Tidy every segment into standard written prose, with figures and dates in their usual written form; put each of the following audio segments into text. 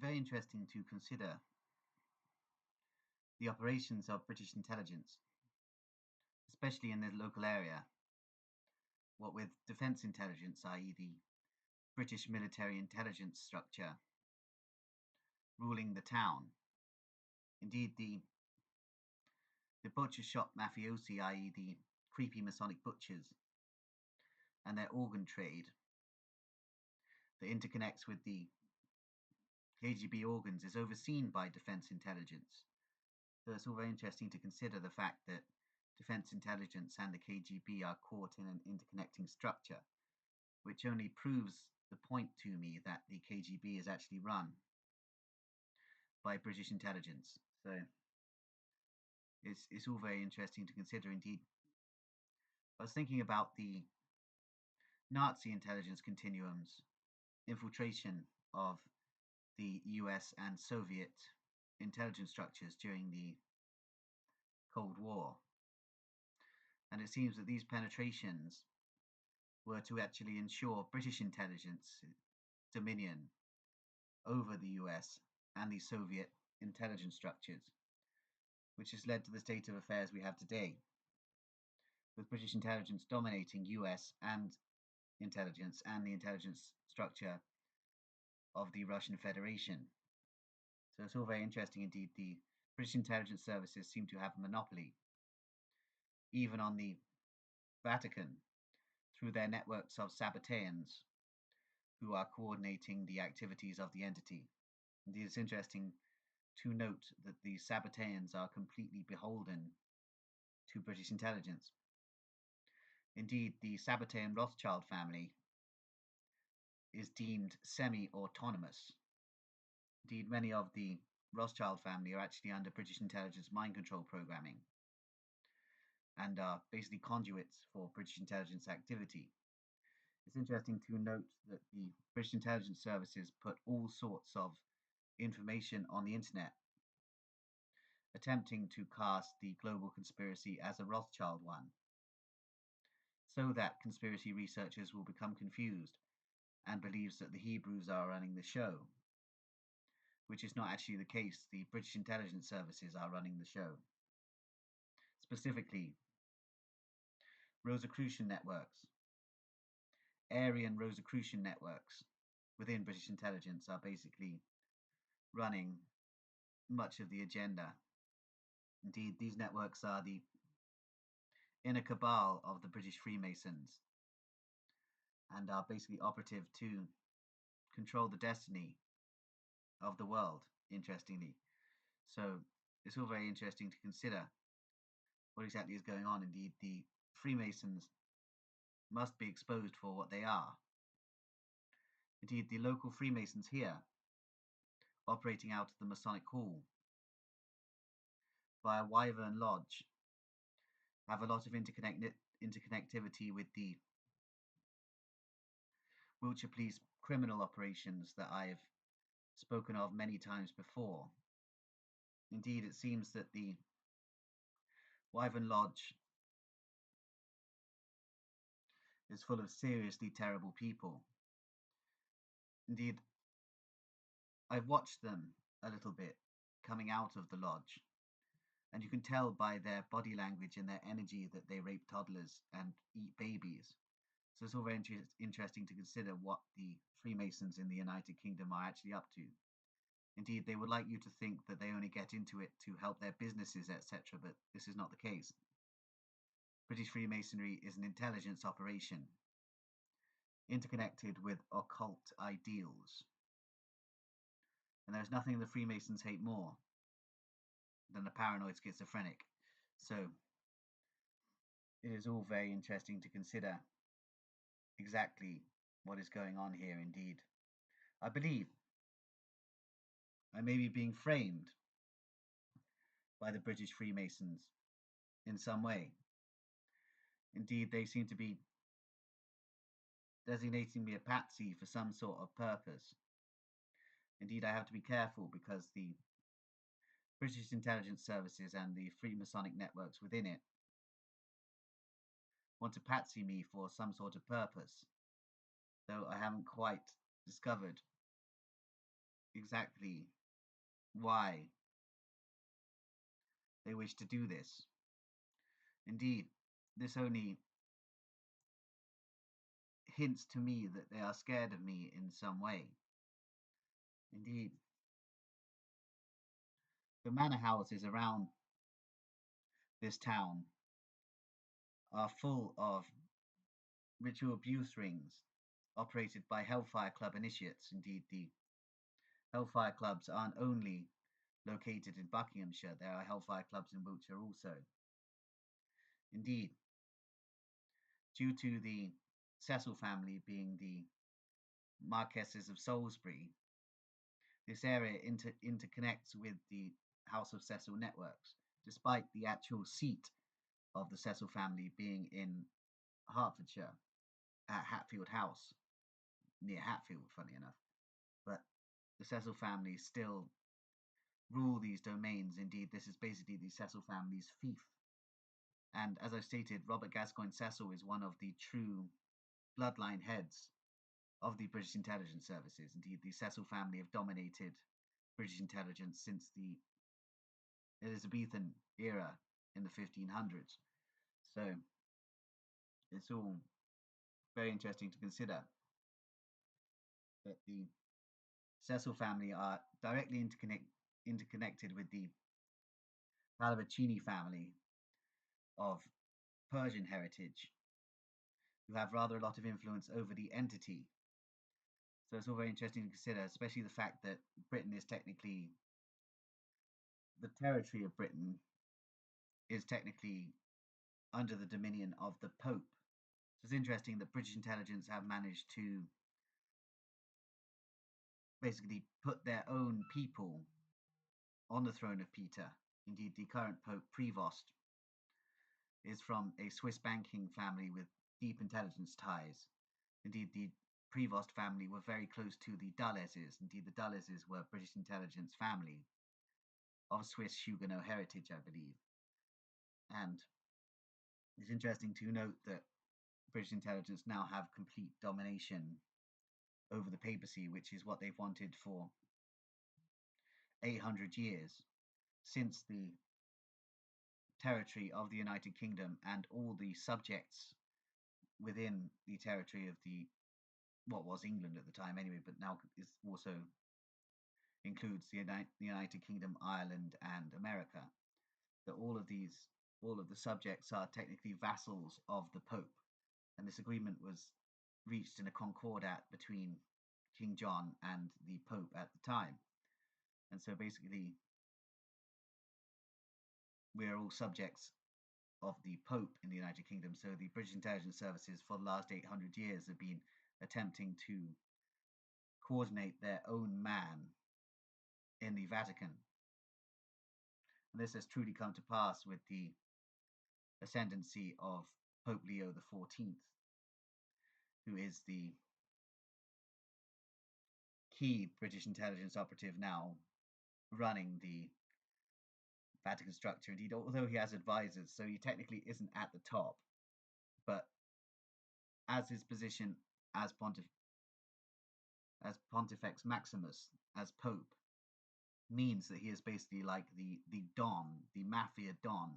very interesting to consider the operations of British intelligence, especially in the local area, what with defence intelligence, i.e., the British military intelligence structure ruling the town. Indeed, the butcher shop mafiosi, i.e., the creepy Masonic butchers, and their organ trade that interconnects with the KGB organs is overseen by defence intelligence. So it's all very interesting to consider the fact that defence intelligence and the KGB are caught in an interconnecting structure, which only proves the point to me that the KGB is actually run by British intelligence. So it's all very interesting to consider indeed. I was thinking about the Nazi intelligence continuum's infiltration of the US and Soviet intelligence structures during the Cold War. And it seems that these penetrations were to actually ensure British intelligence dominion over the US and the Soviet intelligence structures, which has led to the state of affairs we have today, with British intelligence dominating US and intelligence and the intelligence structure of the Russian Federation. So it's all very interesting indeed. The British intelligence services seem to have a monopoly, even on the Vatican, through their networks of Sabbateans who are coordinating the activities of the entity. Indeed, it's interesting to note that the Sabbateans are completely beholden to British intelligence. Indeed, the Sabbatean Rothschild family is deemed semi-autonomous. Indeed, many of the Rothschild family are actually under British intelligence mind control programming and are basically conduits for British intelligence activity. It's interesting to note that the British intelligence services put all sorts of information on the internet, attempting to cast the global conspiracy as a Rothschild one, so that conspiracy researchers will become confused and believes that the Hebrews are running the show, which is not actually the case. The British intelligence services are running the show. Specifically, Rosicrucian networks, Aryan Rosicrucian networks within British intelligence are basically running much of the agenda. Indeed, these networks are the inner cabal of the British Freemasons and are basically operative to control the destiny of the world, interestingly. So it's all very interesting to consider what exactly is going on. Indeed, the Freemasons must be exposed for what they are. Indeed, the local Freemasons here, operating out of the Masonic Hall via Wyvern Lodge, have a lot of interconnectivity with the Wiltshire Police criminal operations that I've spoken of many times before. Indeed, it seems that the Wyvern Lodge is full of seriously terrible people. Indeed, I've watched them a little bit coming out of the lodge, and you can tell by their body language and their energy that they rape toddlers and eat babies. So it's all very interesting to consider what the Freemasons in the United Kingdom are actually up to. Indeed, they would like you to think that they only get into it to help their businesses, etc., but this is not the case. British Freemasonry is an intelligence operation, interconnected with occult ideals. And there's nothing the Freemasons hate more than a paranoid schizophrenic. So it is all very interesting to consider exactly what is going on here indeed. I believe I may be being framed by the British Freemasons in some way. Indeed, they seem to be designating me a patsy for some sort of purpose. Indeed, I have to be careful because the British intelligence services and the Freemasonic networks within it want to patsy me for some sort of purpose, though I haven't quite discovered exactly why they wish to do this. Indeed, this only hints to me that they are scared of me in some way. Indeed, the manor houses around this town are full of ritual abuse rings operated by Hellfire Club initiates. Indeed, the Hellfire Clubs aren't only located in Buckinghamshire, there are Hellfire Clubs in Wiltshire also. Indeed, due to the Cecil family being the Marquesses of Salisbury, this area interconnects with the House of Cecil networks, despite the actual seat of the Cecil family being in Hertfordshire at Hatfield House, near Hatfield, funny enough. But the Cecil family still rule these domains. Indeed, this is basically the Cecil family's fief. And as I stated, Robert Gascoigne Cecil is one of the true bloodline heads of the British intelligence services. Indeed, the Cecil family have dominated British intelligence since the Elizabethan era in the 1500s. So it's all very interesting to consider that the Cecil family are directly interconnected with the Pallavicini family of Persian heritage, who have rather a lot of influence over the entity. So it's all very interesting to consider, especially the fact that Britain is technically, the territory of Britain is technically under the dominion of the Pope. So it's interesting that British intelligence have managed to basically put their own people on the throne of Peter. Indeed, the current Pope Prevost is from a Swiss banking family with deep intelligence ties. Indeed, the Prevost family were very close to the Dulleses. Indeed, the Dulleses were British intelligence family of Swiss Huguenot heritage, I believe. And it's interesting to note that British intelligence now have complete domination over the papacy, which is what they've wanted for 800 years, since the territory of the United Kingdom and all the subjects within the territory of the what was England at the time anyway, but now is also includes the United Kingdom, Ireland, and America. That all of the subjects are technically vassals of the Pope, and this agreement was reached in a concordat between King John and the Pope at the time. And so basically, we're all subjects of the Pope in the United Kingdom. So the British intelligence services for the last 800 years have been attempting to coordinate their own man in the Vatican. And this has truly come to pass with the ascendancy of Pope Leo XIV, who is the key British intelligence operative now running the Vatican structure. Indeed, although he has advisors, so he technically isn't at the top, but as his position as Pontifex Maximus, as Pope, means that he is basically like the Don, the mafia Don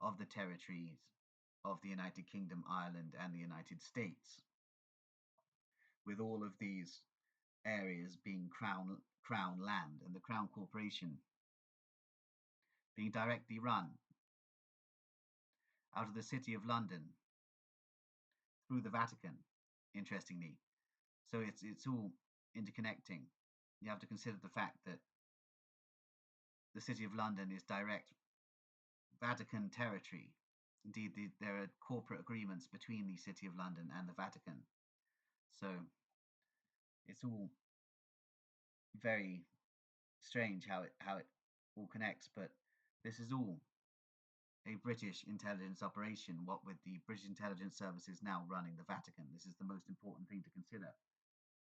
of the territories of the United Kingdom, Ireland, and the United States, with all of these areas being crown land and the Crown Corporation being directly run out of the City of London through the Vatican, interestingly. So it's all interconnecting. You have to consider the fact that the City of London is direct Vatican territory. Indeed, there are corporate agreements between the City of London and the Vatican. So it's all very strange how it all connects. But this is all a British intelligence operation, what with the British intelligence services now running the Vatican. This is the most important thing to consider,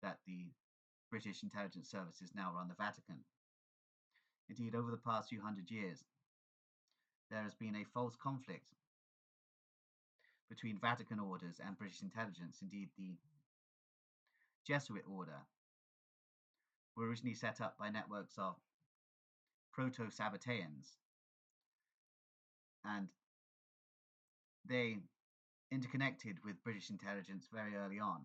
that the British intelligence services now run the Vatican. Indeed, over the past few hundred years, there has been a false conflict between Vatican orders and British intelligence. Indeed, the Jesuit order were originally set up by networks of proto-Sabbateans, and they interconnected with British intelligence very early on,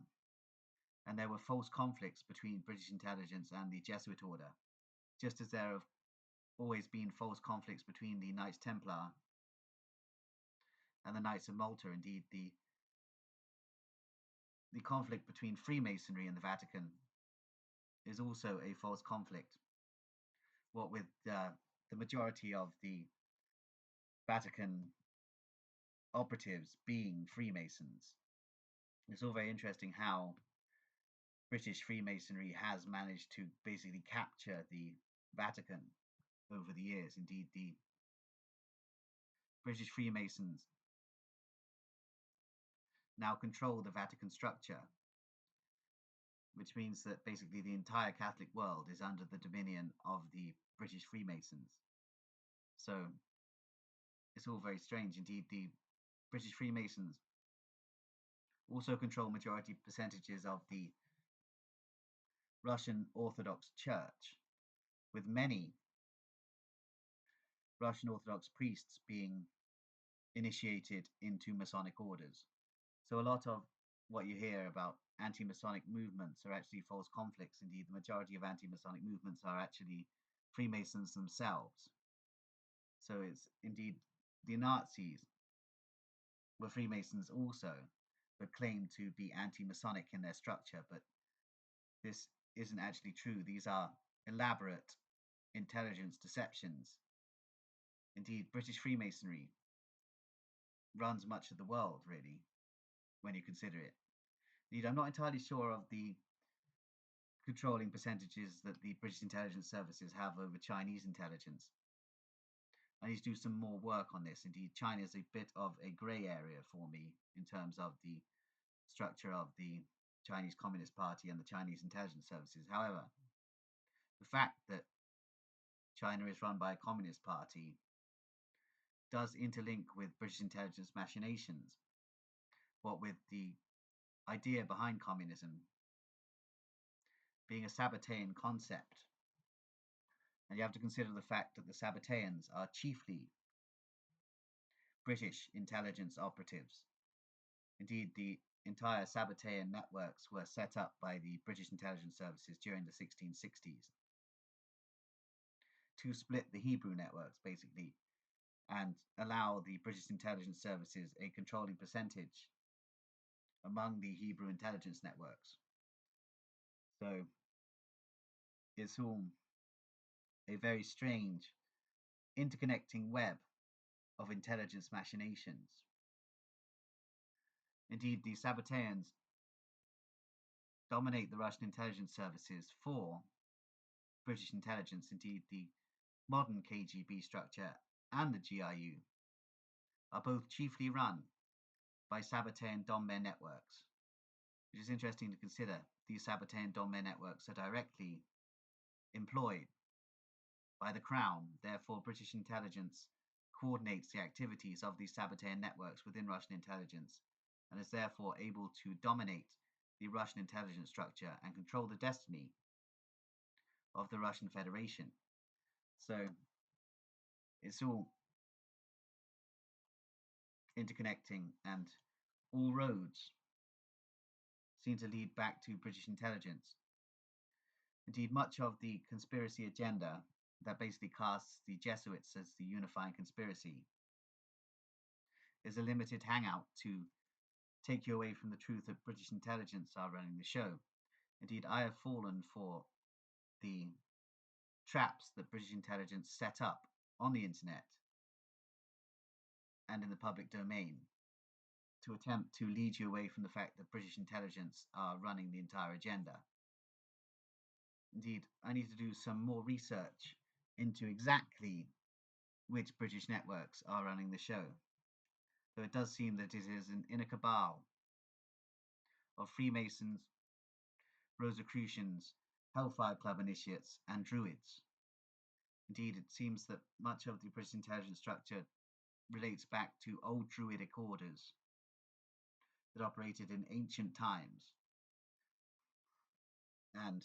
and there were false conflicts between British intelligence and the Jesuit order, just as there have always been false conflicts between the Knights Templar and the Knights of Malta. Indeed, the conflict between Freemasonry and the Vatican is also a false conflict. What with the majority of the Vatican operatives being Freemasons. It's all very interesting how British Freemasonry has managed to basically capture the Vatican over the years. Indeed, the British Freemasons now control the Vatican structure, which means that basically the entire Catholic world is under the dominion of the British Freemasons. So it's all very strange. Indeed, the British Freemasons also control majority percentages of the Russian Orthodox Church, with many Russian Orthodox priests being initiated into Masonic orders. So a lot of what you hear about anti-Masonic movements are actually false conflicts. Indeed, the majority of anti-Masonic movements are actually Freemasons themselves. So it's indeed the Nazis were Freemasons also, but claimed to be anti-Masonic in their structure. But this isn't actually true. These are elaborate intelligence deceptions. Indeed, British Freemasonry runs much of the world, really, when you consider it. Indeed, I'm not entirely sure of the controlling percentages that the British intelligence services have over Chinese intelligence. I need to do some more work on this. Indeed, China is a bit of a grey area for me in terms of the structure of the Chinese Communist Party and the Chinese intelligence services. However, the fact that China is run by a communist party does interlink with British intelligence machinations, what with the idea behind communism being a Sabbatean concept. And you have to consider the fact that the Sabbateans are chiefly British intelligence operatives. Indeed, the entire Sabbatean networks were set up by the British intelligence services during the 1660s to split the Hebrew networks, basically, and allow the British intelligence services a controlling percentage among the Hebrew intelligence networks. So it's all a very strange interconnecting web of intelligence machinations. Indeed, the Sabbateans dominate the Russian intelligence services for British intelligence. Indeed, the modern KGB structure and the GRU are both chiefly run by Sabbatean Donmen networks, which is interesting to consider. These Sabbatean Donmen networks are directly employed by the Crown. Therefore, British intelligence coordinates the activities of these Sabbatean networks within Russian intelligence and is therefore able to dominate the Russian intelligence structure and control the destiny of the Russian Federation. So it's all interconnecting, and all roads seem to lead back to British intelligence. Indeed, much of the conspiracy agenda that basically casts the Jesuits as the unifying conspiracy is a limited hangout to take you away from the truth that British intelligence are running the show. Indeed, I have fallen for the traps that British intelligence set up on the internet and in the public domain to attempt to lead you away from the fact that British intelligence are running the entire agenda. Indeed, I need to do some more research into exactly which British networks are running the show. Though it does seem that it is an inner cabal of Freemasons, Rosicrucians, Hellfire Club initiates, and Druids. Indeed, it seems that much of the British intelligence structure relates back to old Druidic orders that operated in ancient times. And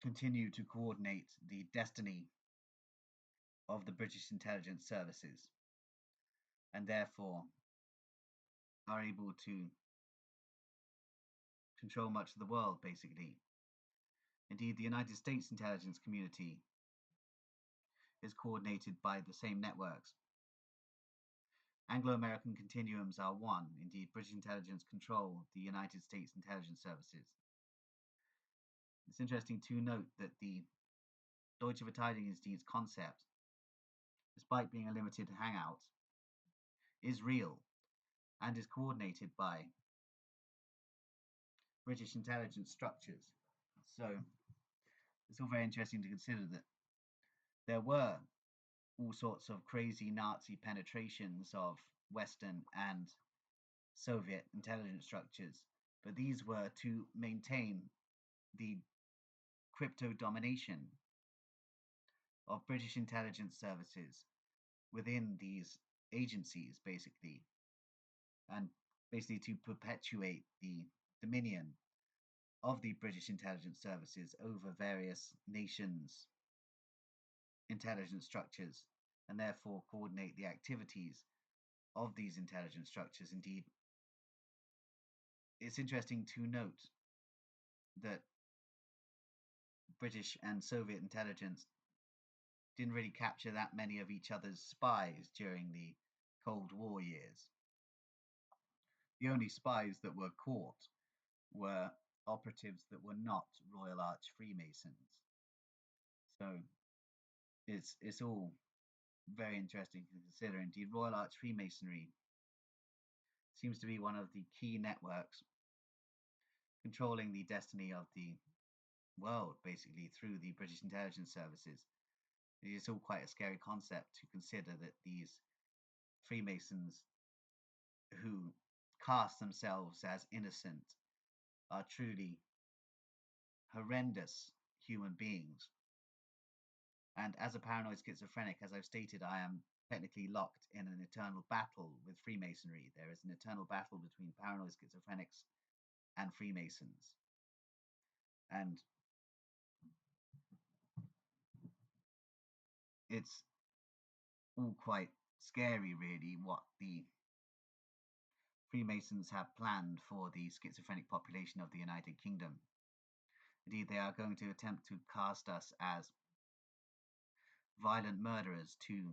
continue to coordinate the destiny of the British intelligence services, and therefore are able to control much of the world, basically. Indeed, the United States intelligence community is coordinated by the same networks. Anglo-American continuums are one. Indeed, British intelligence control the United States intelligence services. It's interesting to note that the Deutsche Verteidigungsdienst concept, despite being a limited hangout, is real and is coordinated by British intelligence structures. So it's all very interesting to consider that there were all sorts of crazy Nazi penetrations of Western and Soviet intelligence structures, but these were to maintain the crypto domination of British intelligence services within these agencies, basically, and basically to perpetuate the dominion of the British intelligence services over various nations' intelligence structures, and therefore coordinate the activities of these intelligence structures. Indeed, it's interesting to note that British and Soviet intelligence didn't really capture that many of each other's spies during the Cold War years. The only spies that were caught were operatives that were not Royal Arch Freemasons. So it's all very interesting to consider. Indeed, Royal Arch Freemasonry seems to be one of the key networks controlling the destiny of the world, basically, through the British intelligence services. It's all quite a scary concept to consider that these Freemasons who cast themselves as innocent are truly horrendous human beings. And as a paranoid schizophrenic, as I've stated, I am technically locked in an eternal battle with Freemasonry. There is an eternal battle between paranoid schizophrenics and Freemasons. And it's all quite scary, really, what the Freemasons have planned for the schizophrenic population of the United Kingdom. Indeed, they are going to attempt to cast us as violent murderers, to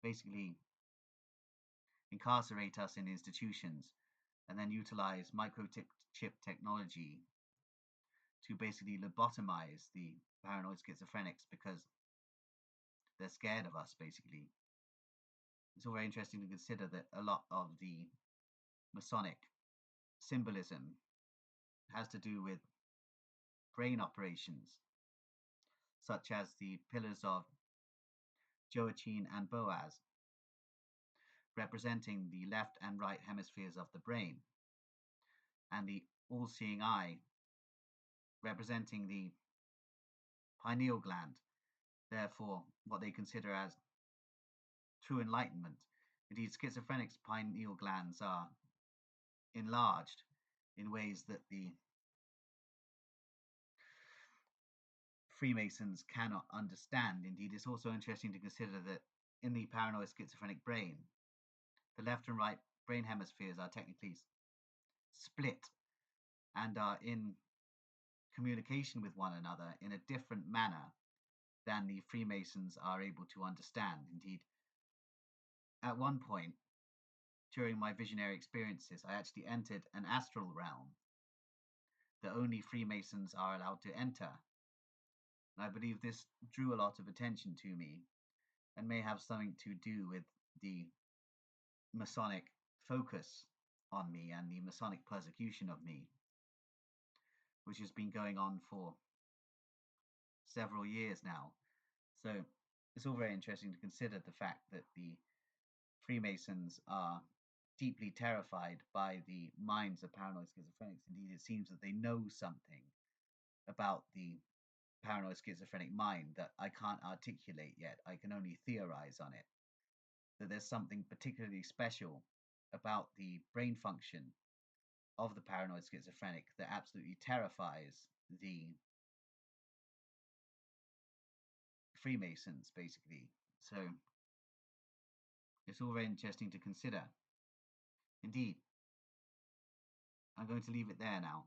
basically incarcerate us in institutions and then utilize microchip technology to basically lobotomize the paranoid schizophrenics because they're scared of us, basically. It's all very interesting to consider that a lot of the Masonic symbolism has to do with brain operations, such as the pillars of Joachim and Boaz, representing the left and right hemispheres of the brain, and the all-seeing eye, representing the pineal gland, therefore what they consider as true enlightenment. Indeed, schizophrenics' pineal glands are enlarged in ways that the Freemasons cannot understand. Indeed, it's also interesting to consider that in the paranoid schizophrenic brain, the left and right brain hemispheres are technically split and are in communication with one another in a different manner than the Freemasons are able to understand. Indeed, at one point during my visionary experiences, I actually entered an astral realm that only Freemasons are allowed to enter. And I believe this drew a lot of attention to me and may have something to do with the Masonic focus on me and the Masonic persecution of me, which has been going on for several years now. So it's all very interesting to consider the fact that the Freemasons are deeply terrified by the minds of paranoid schizophrenics. Indeed, it seems that they know something about the paranoid schizophrenic mind that I can't articulate yet. I can only theorize on it. That there's something particularly special about the brain function of the paranoid schizophrenic that absolutely terrifies the Freemasons, basically. So it's all very interesting to consider. Indeed, I'm going to leave it there now.